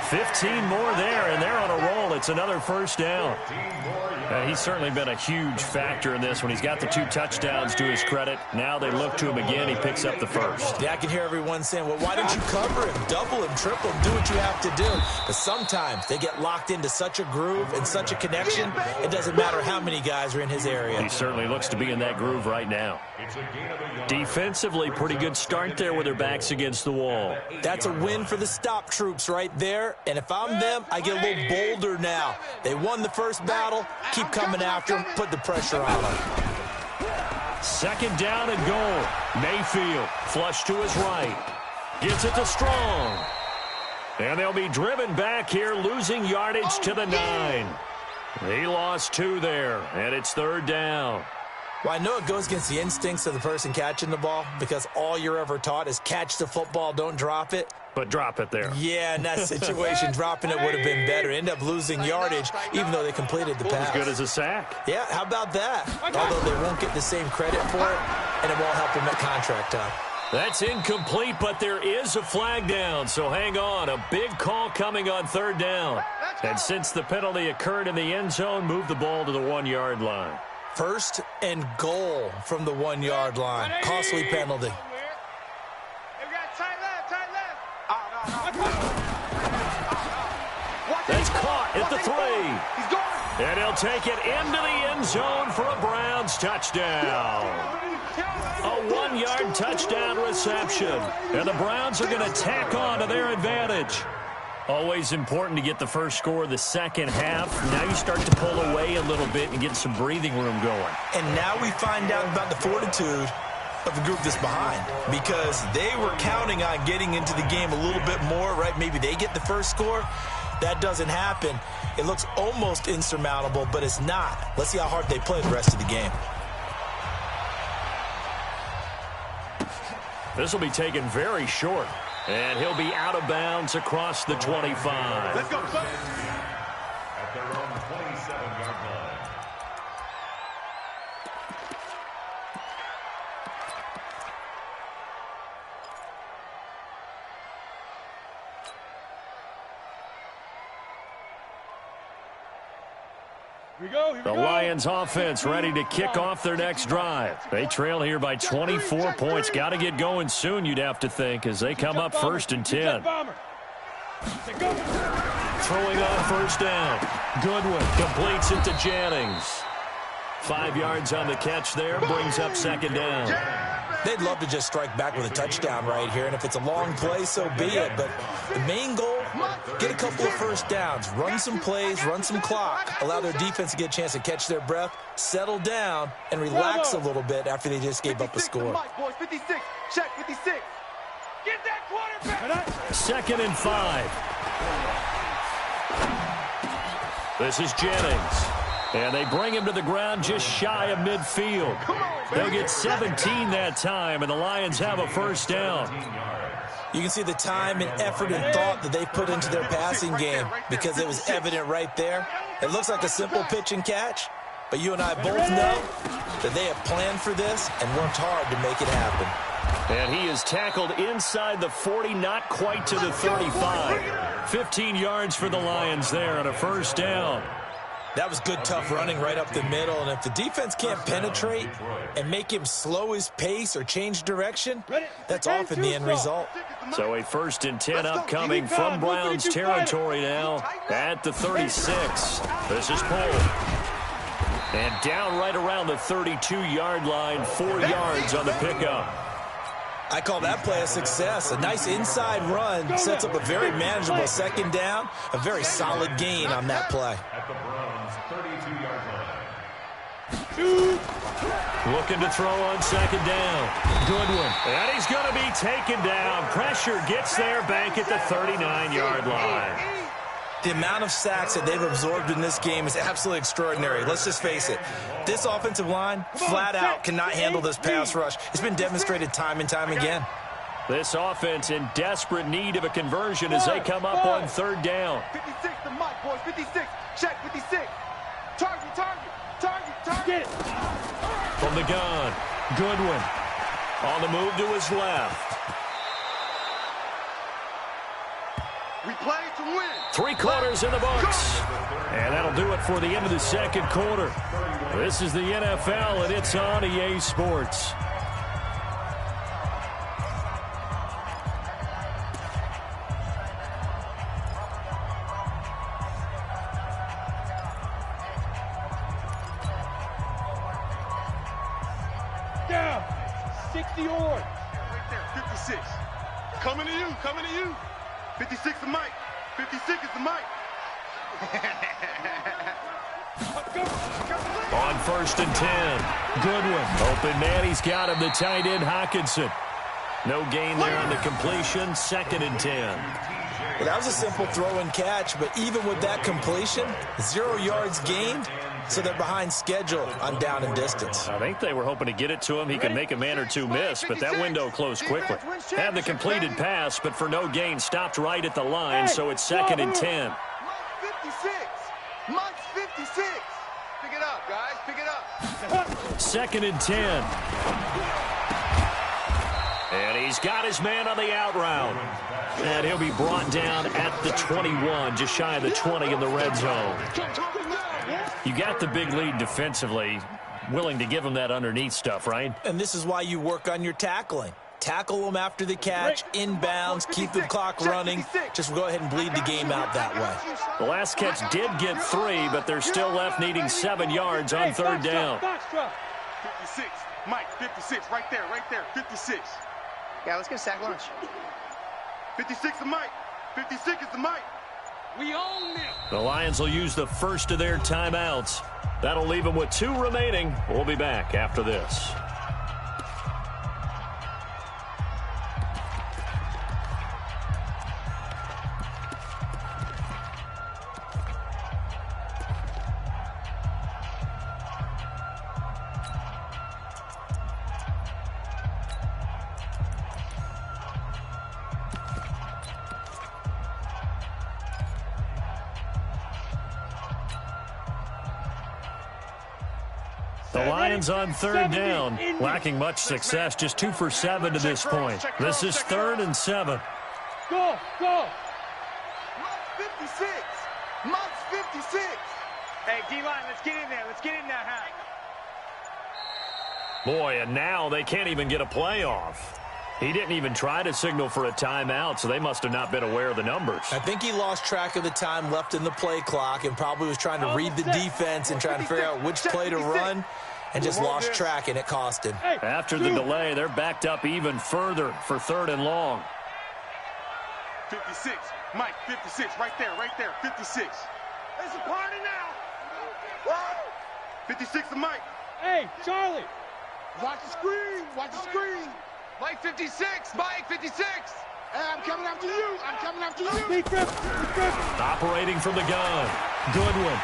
15 more there, and they're on a roll. It's another first down. He's certainly been a huge factor in this when he's got the 2 touchdowns to his credit. Now they look to him again. He picks up the first. Yeah, I can hear everyone saying, well, why don't you cover him, double him, triple him, do what you have to do. But sometimes they get locked into such a groove and such a connection, it doesn't matter how many guys are in his area. He certainly looks to be in that groove right now. Defensively, pretty good start there with their backs against the wall. That's a win for the stop troops right there. And if I'm them, I get a little bolder now. They won the first battle. Keep coming after him. Put the pressure on him. Second down and goal. Mayfield flush to his right. Gets it to Strong. And they'll be driven back here, losing yardage to the 9. He lost 2 there, and it's third down. Well, I know it goes against the instincts of the person catching the ball because all you're ever taught is catch the football, don't drop it. But drop it there. Yeah, in that situation, dropping it would have been better. End up losing yardage, even though they completed the pass. As good as a sack. Yeah, how about that? Although they won't get the same credit for it, and it won't help them at contract time. That's incomplete, but there is a flag down, so hang on. A big call coming on third down. And since the penalty occurred in the end zone, move the ball to the 1-yard line. First and goal from the 1-yard line. Costly penalty. That's caught at the 3. And he'll take it into the end zone for a Browns touchdown. A 1-yard touchdown reception. And the Browns are going to tack on to their advantage. Always important to get the first score of the second half. Now you start to pull away a little bit and get some breathing room going. And now we find out about the fortitude of the group that's behind, because they were counting on getting into the game a little bit more, right? Maybe they get the first score. That doesn't happen. It looks almost insurmountable, but it's not. Let's see how hard they play the rest of the game. This will be taken very short. And he'll be out of bounds across the 25. Let's go, son. At their own 27-yard line. The Lions offense ready to kick off their next drive. They trail here by 24 points. Got to get going soon, you'd have to think, as they come up 1st and 10. Throwing on first down. Goodwin completes it to Jennings. 5 yards on the catch there, brings up 2nd down. They'd love to just strike back with a touchdown right here, and if it's a long play, so be it. But the main goal, get a couple of first downs, run some plays, run some clock, allow their defense to get a chance to catch their breath, settle down, and relax a little bit after they just gave up a score. 56, check 56. Get that quarterback. 2nd and 5. This is Jennings. And they bring him to the ground just shy of midfield. They'll get 17 that time, and the Lions have a first down. You can see the time and effort and thought that they put into their passing game, because it was evident right there. It looks like a simple pitch and catch, but you and I both know that they have planned for this and worked hard to make it happen. And he is tackled inside the 40, not quite to the 35. 15 yards for the Lions there on a first down. That was good, tough running right up the middle. And if the defense can't penetrate and make him slow his pace or change direction, that's often the end result. So a 1st and 10 upcoming from Browns territory now at the 36. This is pulled. And down right around the 32-yard line, 4 yards on the pickup. I call that play a success. A nice inside run sets up a very manageable 2nd down, a very solid gain on that play. At the Browns' 32-yard line. Looking to throw on 2nd down. Goodwin. And he's going to be taken down. Pressure gets there back at the 39-yard line. The amount of sacks that they've absorbed in this game is absolutely extraordinary. Let's just face it. This offensive line, flat out, cannot handle this pass rush. It's been demonstrated time and time again. This offense in desperate need of a conversion as they come up on 3rd down. 56 to Mike, boys. 56. Check 56. Target. From the gun, Goodwin on the move to his left. We play to win. 3 quarters in the books. And that'll do it for the end of the 2nd quarter. This is the NFL, and it's on EA Sports. Down. 60 yards. Right there, 56. Coming to you. 56 to Mike. 56 is the Mike. On 1st and 10, Goodwin. Open man, he's got him, the tight end, Hockenson. No gain there on the completion, 2nd and 10. Well, that was a simple throw and catch, but even with that completion, 0 yards gained, so they're behind schedule on down and distance. I think they were hoping to get it to him. He could make a man or two miss, but that window closed quickly. Had the completed pass, but for no gain, stopped right at the line, so it's 2nd and 10. Mike's 56. Pick it up, guys. Pick it up. 2nd and 10. And he's got his man on the out route. And he'll be brought down at the 21, just shy of the 20 in the red zone. You got the big lead defensively. willing to give him that underneath stuff, right? And this is why you work on your tackling. Tackle them after the catch, inbounds, keep the clock running. Just go ahead and bleed the game out that way. The last catch did get 3, but they're still left needing 7 yards on third down. 56. Mike, 56. Right there, 56. Yeah, let's get a sack lunch. 56 is Mike. 56 is the Mike. We own them. The Lions will use the first of their timeouts. That'll leave them with 2 remaining. We'll be back after this. The Lions on third down, lacking much success, just 2 for 7 to this point. This is 3rd and 7. Go, go. Mike's 56. Mike's 56. Hey, D-line, let's get in there. Let's get in there, huh? Boy, and now they can't even get a play off. He didn't even try to signal for a timeout, so they must have not been aware of the numbers. I think he lost track of the time left in the play clock and probably was trying to read the defense and trying to figure out which play to run and just lost track, and it cost him. After the delay, they're backed up even further for 3rd and long. 56. Mike, 56. Right there, 56. It's a party now. 56 is Mike. Hey, Charlie. Watch the screen. Watch the screen. Mike 56. Mike 56. Hey, I'm coming after you. I'm coming after you. Deep grip. Operating from the gun. Goodwin.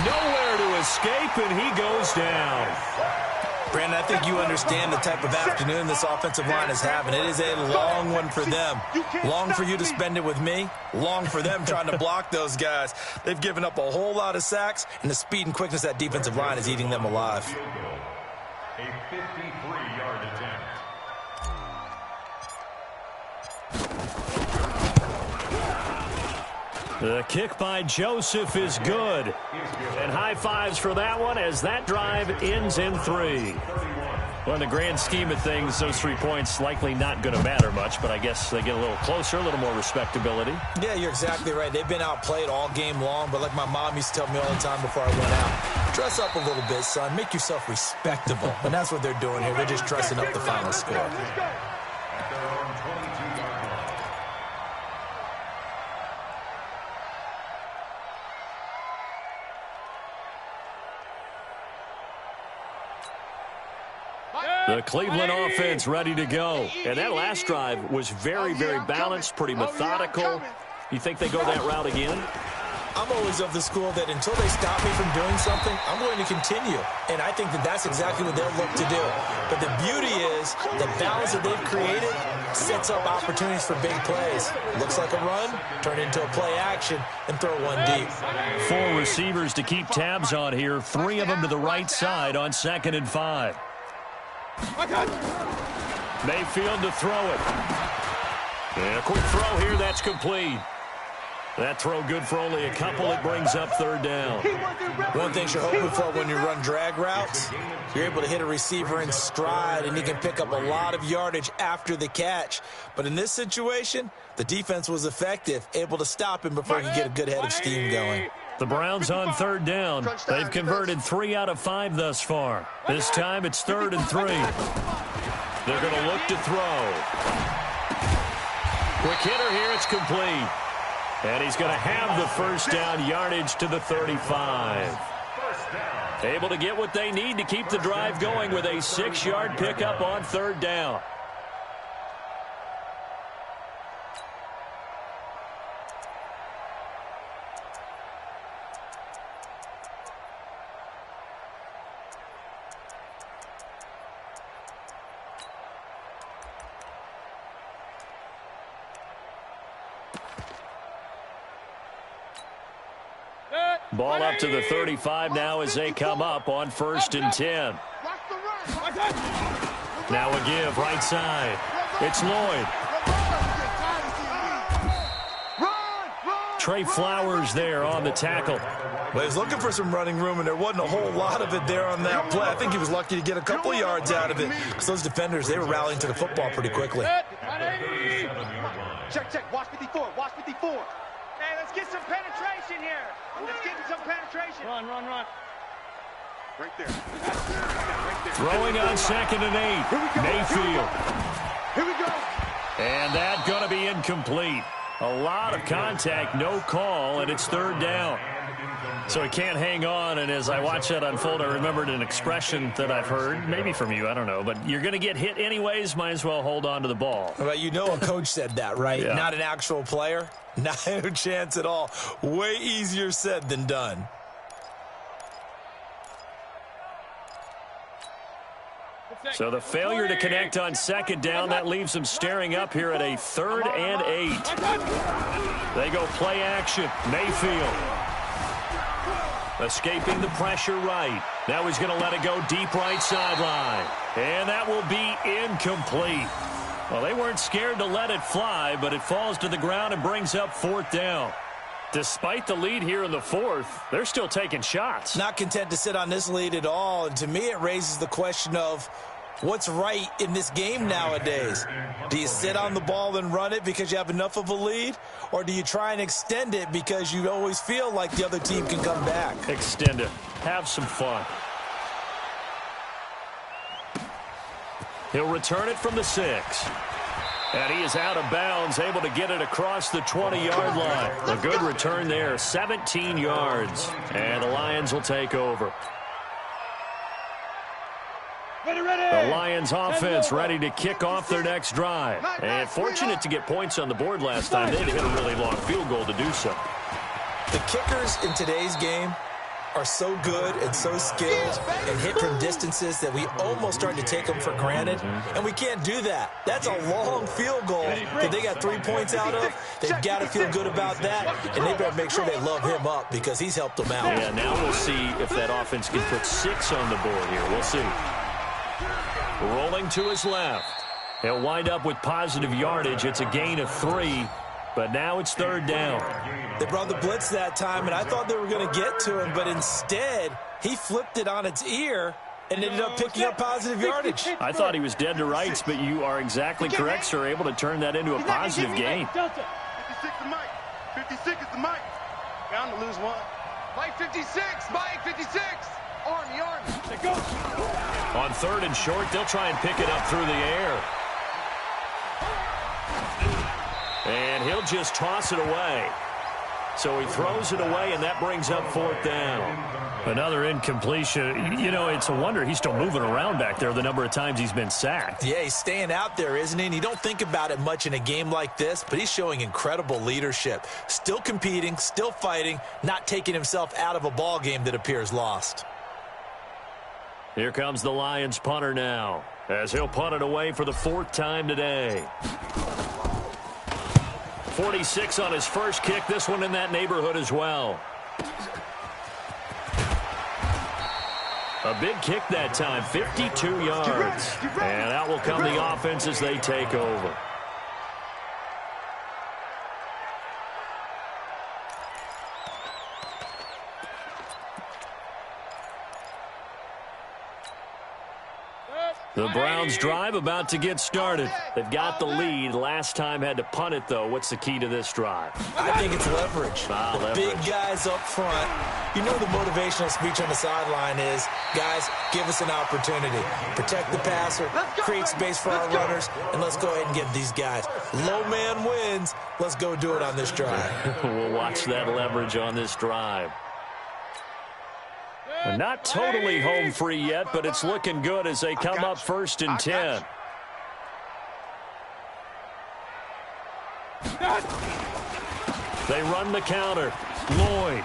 Nowhere to escape, and he goes down. Brandon, I think you understand the type of afternoon this offensive line is having. It is a long one for them. Long for you to spend it with me. Long for them trying to block those guys. They've given up a whole lot of sacks, and the speed and quickness of that defensive line is eating them alive. A 53-yard attempt. The kick by Joseph is good. And high fives for that one as that drive ends in 3. Well, in the grand scheme of things, those 3 points likely not going to matter much, but I guess they get a little closer, a little more respectability. Yeah, you're exactly right. They've been outplayed all game long, but like my mom used to tell me all the time before I went out, dress up a little bit, son. Make yourself respectable. And that's what they're doing here. They're just dressing up the final score. At their own 22-yard line. The Cleveland offense ready to go. And that last drive was very, very balanced, pretty methodical. You think they go that route again? I'm always of the school that until they stop me from doing something, I'm going to continue. And I think that that's exactly what they'll look to do. But the beauty is the balance that they've created sets up opportunities for big plays. Looks like a run, turn it into a play action, and throw one deep. 4 receivers to keep tabs on here. 3 of them to the right side on 2nd and 5. Mayfield to throw it. And a quick throw here, that's complete. That throw good for only a couple. It brings up 3rd down. One thing you're hoping for when you run drag routes, you're able to hit a receiver in stride, and he can pick up a lot of yardage after the catch. But in this situation, the defense was effective, able to stop him before he could get a good head of steam going. The Browns on 3rd down. They've converted 3 out of 5 thus far. This time it's 3rd and 3. They're going to look to throw. Quick hitter here, it's complete. And he's going to have the first down yardage to the 35. Able to get what they need to keep the drive going with a 6-yard pickup on 3rd down. Ball up to the 35 now as they come up on 1st and 10. Now a give right side. It's Lloyd. Trey Flowers there on the tackle. Well, he was looking for some running room, and there wasn't a whole lot of it there on that play. I think he was lucky to get a couple yards out of it because those defenders, they were rallying to the football pretty quickly. Check. Watch 54. Watch 54. Hey, let's get some penetration here. Let's get some penetration. Run. Right there. Throwing on 2nd and 8. Mayfield. Here we go. And that's going to be incomplete. A lot of contact, no call, and it's 3rd down. So he can't hang on, and as I watch that unfold, I remembered an expression that I've heard, maybe from you, I don't know, but you're going to get hit anyways, might as well hold on to the ball. Well, you know a coach said that, right? Yeah. Not an actual player. Not a chance at all. Way easier said than done. So the failure to connect on 2nd down, that leaves them staring up here at a 3rd and 8. They go play action. Mayfield escaping the pressure right. Now he's going to let it go deep right sideline. And that will be incomplete. Well, they weren't scared to let it fly, but it falls to the ground and brings up 4th down. Despite the lead here in the 4th, they're still taking shots. Not content to sit on this lead at all. And to me, it raises the question of what's right in this game nowadays. Do you sit on the ball and run it because you have enough of a lead? Or do you try and extend it because you always feel like the other team can come back? Extend it. Have some fun. He'll return it from the 6. And he is out of bounds, able to get it across the 20-yard line. A good return there, 17 yards. And the Lions will take over. The Lions offense ready to kick off their next drive. And fortunate to get points on the board last time. They had to hit a really long field goal to do so. The kickers in today's game are so good and so skilled and hit from distances that we almost start to take them for granted, and we can't do that. That's a long field goal that they got 3 points out of. They've got to feel good about that, and they better make sure they love him up because he's helped them out. Yeah, now we'll see if that offense can put 6 on the board here. We'll see. Rolling to his left. He'll wind up with positive yardage. It's a gain of 3. But now it's 3rd down. They brought the blitz that time, and I thought they were going to get to him, but instead he flipped it on its ear and ended up picking up positive yardage. I thought he was dead to rights, but you are exactly correct, sir. Able to turn that into a positive gain. 56 to Mike. 56 is the Mike. Bound to lose one. Mike 56. Mike 56. Army. Let's go. On 3rd and short, they'll try and pick it up through the air. And he'll just toss it away. So he throws it away, and that brings up 4th down. Another incompletion. You know, it's a wonder he's still moving around back there the number of times he's been sacked. Yeah, he's staying out there, isn't he? And you don't think about it much in a game like this, but he's showing incredible leadership. Still competing, still fighting, not taking himself out of a ball game that appears lost. Here comes the Lions punter now, as he'll punt it away for the 4th time today. 46 on his first kick, this one in that neighborhood as well. A big kick that time, 52 yards. And out will come the offense as they take over. The Browns drive about to get started. They've got the lead. Last time had to punt it, though. What's the key to this drive? I think it's leverage. The big guys up front. You know the motivational speech on the sideline is, guys, give us an opportunity. Protect the passer, create space for our runners, and let's go ahead and get these guys. Low man wins. Let's go do it on this drive. We'll watch that leverage on this drive. Not totally home free yet, but it's looking good as they come up 1st and 10. They run the counter. Lloyd.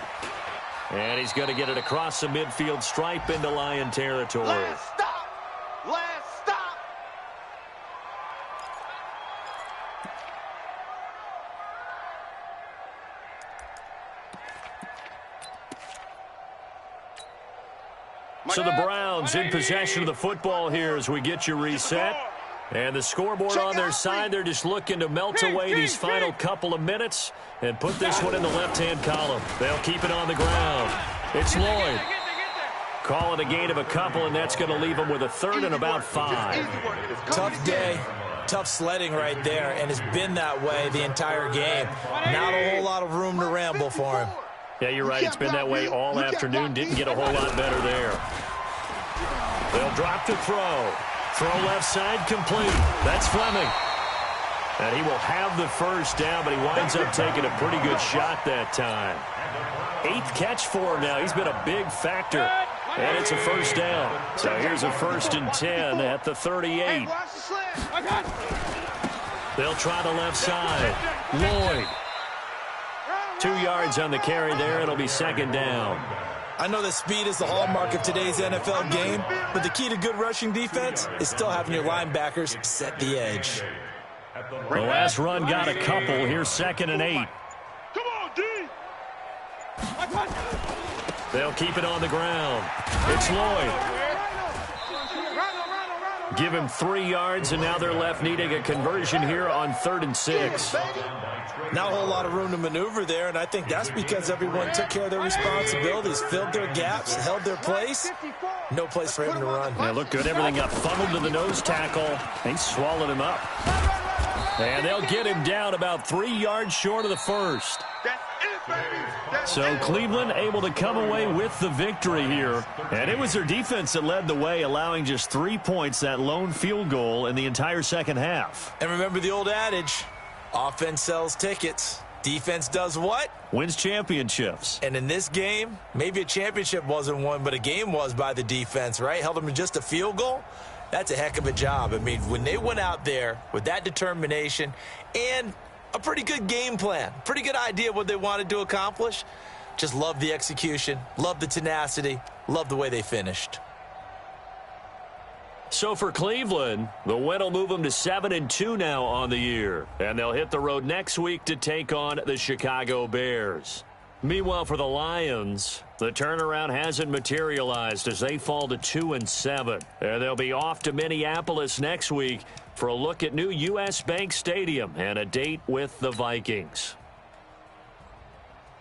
And he's going to get it across the midfield stripe into Lion territory. Last stop. Last stop. So the Browns in possession of the football here as we get you reset. And the scoreboard on their side, they're just looking to melt away these final couple of minutes and put this one in the left-hand column. They'll keep it on the ground. It's Lloyd. Call it a gain of a couple, and that's going to leave them with a third and about 5. Tough day. Tough sledding right there, and it's been that way the entire game. Not a whole lot of room to ramble for him. Yeah, you're right. It's been that way all afternoon. Didn't get a whole lot better there. They'll drop to throw. Throw left side complete. That's Fleming. And he will have the first down, but he winds up taking a pretty good shot that time. 8th catch for him now. He's been a big factor. And it's a first down. So here's a 1st and 10 at the 38. They'll try the left side. Lloyd. 2 yards on the carry there. It'll be 2nd down. I know that speed is the hallmark of today's NFL game, but the key to good rushing defense is still having your linebackers set the edge. The last run got a couple. Here's 2nd and 8. Come on, D. They'll keep it on the ground. It's Lloyd. Give him 3 yards, and now they're left needing a conversion here on 3rd and 6. Not a whole lot of room to maneuver there, and I think that's because everyone took care of their responsibilities, filled their gaps, held their place. No place for him to run. Yeah, look good. Everything up, funneled to the nose tackle. They swallowed him up. And they'll get him down about 3 yards short of the first. So Cleveland able to come away with the victory here. And it was their defense that led the way, allowing just 3 points, that lone field goal in the entire second half. And remember the old adage, offense sells tickets. Defense does what? Wins championships. And in this game, maybe a championship wasn't won, but a game was by the defense, right? Held them to just a field goal. That's a heck of a job. I mean, when they went out there with that determination and a pretty good game plan, pretty good idea what they wanted to accomplish, just love the execution, love the tenacity, love the way they finished. So for Cleveland, the win will move them to 7-2 now on the year. And they'll hit the road next week to take on the Chicago Bears. Meanwhile, for the Lions, the turnaround hasn't materialized as they fall to 2-7. And they'll be off to Minneapolis next week for a look at new U.S. Bank Stadium and a date with the Vikings.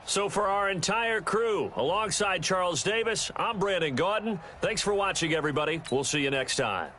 So for our entire crew, alongside Charles Davis, I'm Brandon Gaudin. Thanks for watching, everybody. We'll see you next time.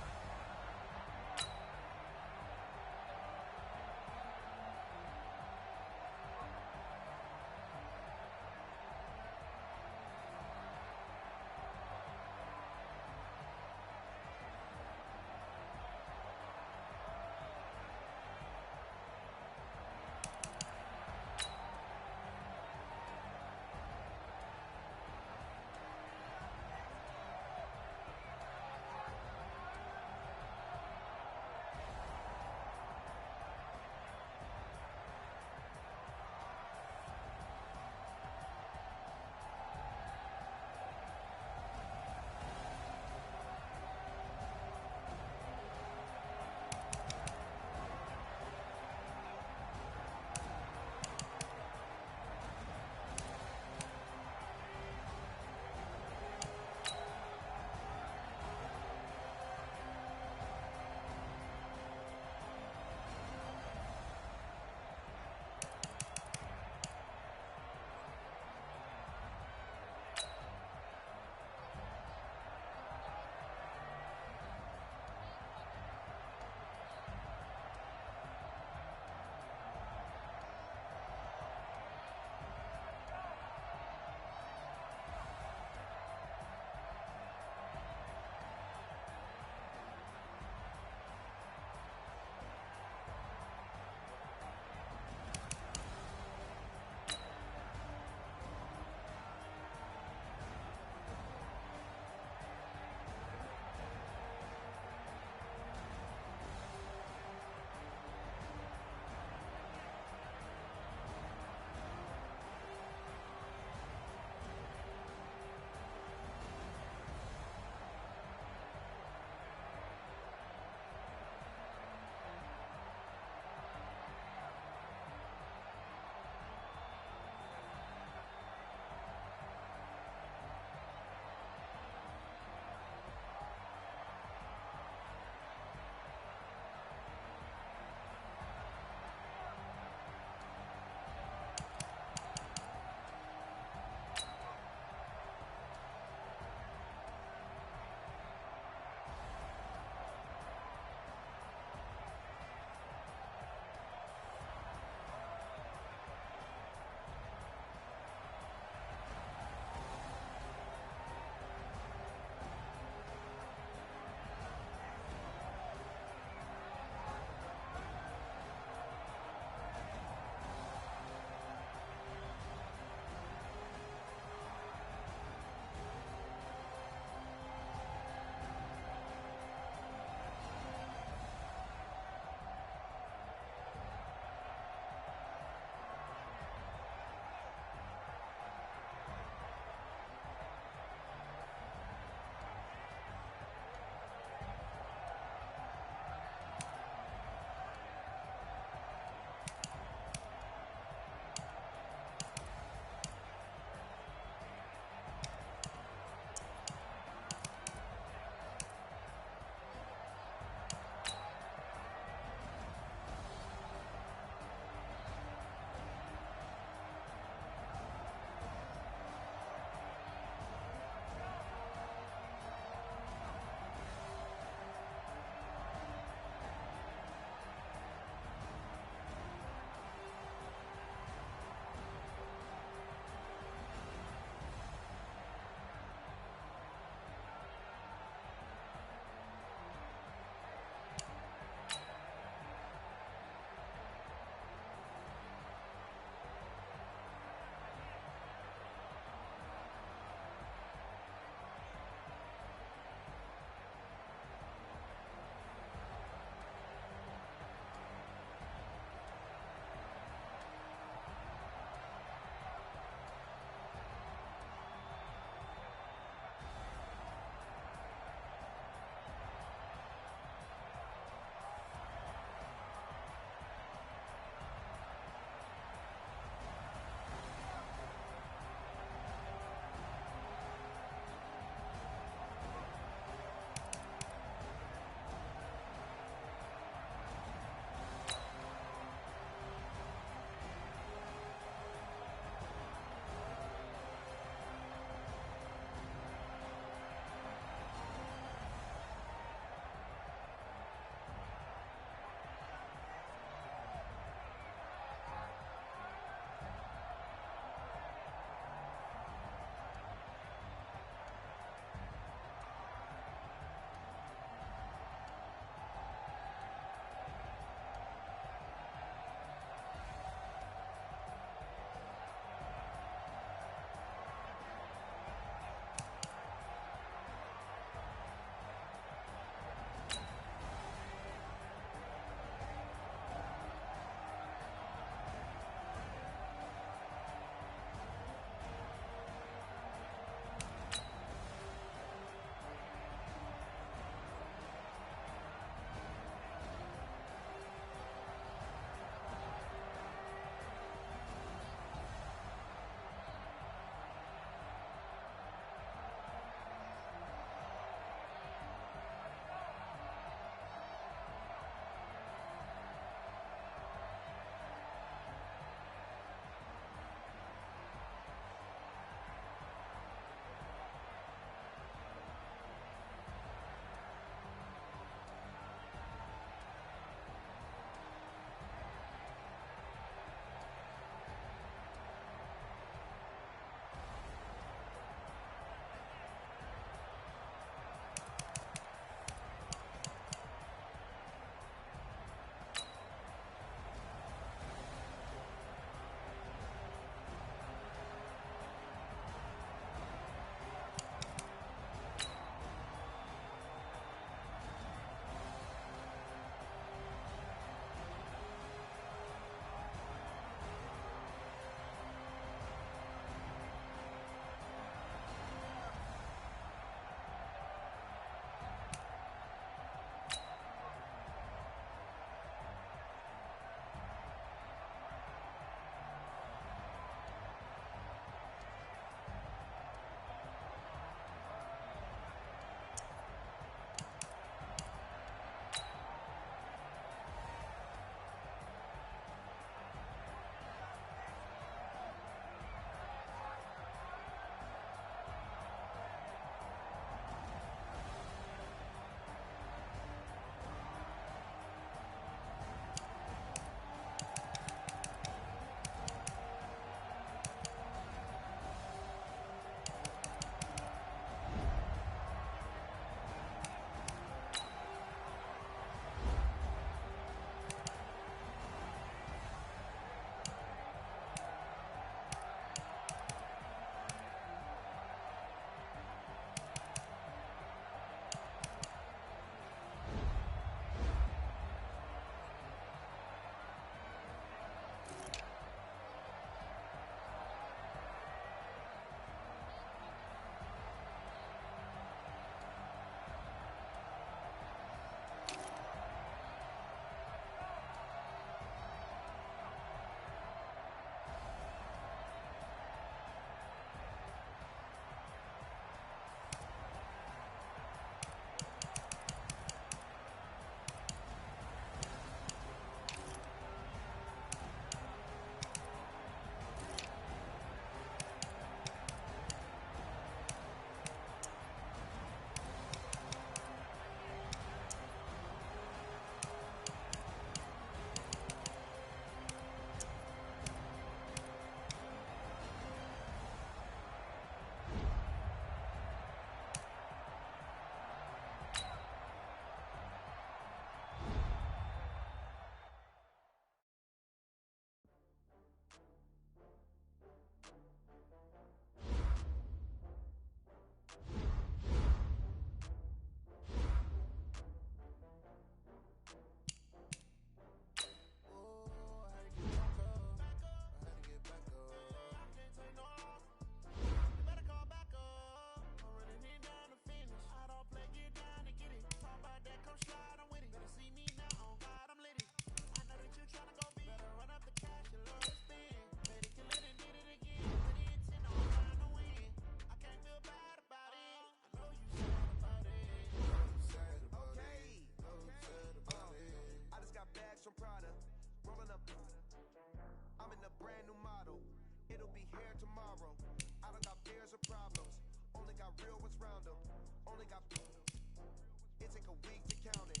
got real ones round them. Only got it take a week to count it.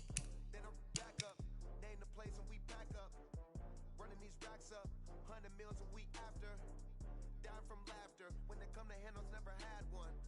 Then I'm back up, name the place and we back up. Running these racks up, 100 meals a week after. Dying from laughter, when they come to handles, never had one.